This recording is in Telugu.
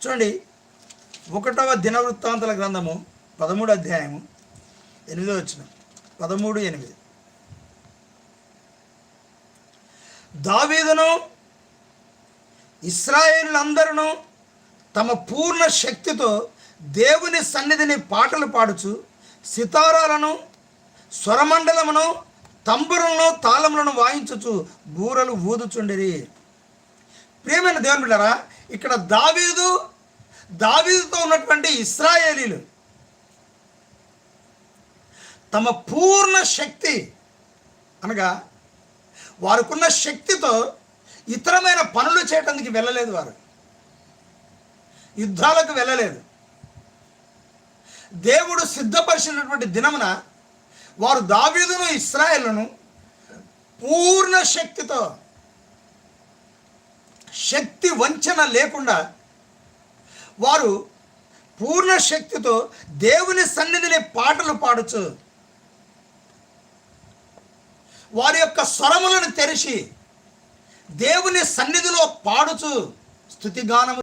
చూడండి, 1వ దినవృత్తాంతాల గ్రంథము 13వ అధ్యాయము 8వ వచనం. 13:8. దావీదును ఇశ్రాయేలులందరూ తమ పూర్ణ శక్తితో దేవుని సన్నిధిని పాటలు పాడుచు సితారాలను, స్వరమండలమును, తంబురులను, తాళములను వాయించుచు బూరలు ఊదుచుండిరి. ప్రియమైన దేవుని బిడ్డలారా, ఇక్కడ దావీదుతో ఉన్నటువంటి ఇశ్రాయేలీలు తమ పూర్ణ శక్తి అనగా వారికున్న శక్తితో ఇతరమైన పనులు చేయటానికి వెళ్ళలేదు. వారు యుద్ధాలకు వెళ్ళలేదు. దేవుడు సిద్ధపరిచినటువంటి దినమున వారు దావీదును, ఇశ్రాయేలును పూర్ణ శక్తితో, శక్తి వంచన లేకుండా వారు పూర్ణ శక్తితో దేవుని సన్నిధిని పాటలు పాడుచు వారి యొక్క స్వరములను తెరిచి దేవుని సన్నిధిలో పాడుచు స్తుతిగానము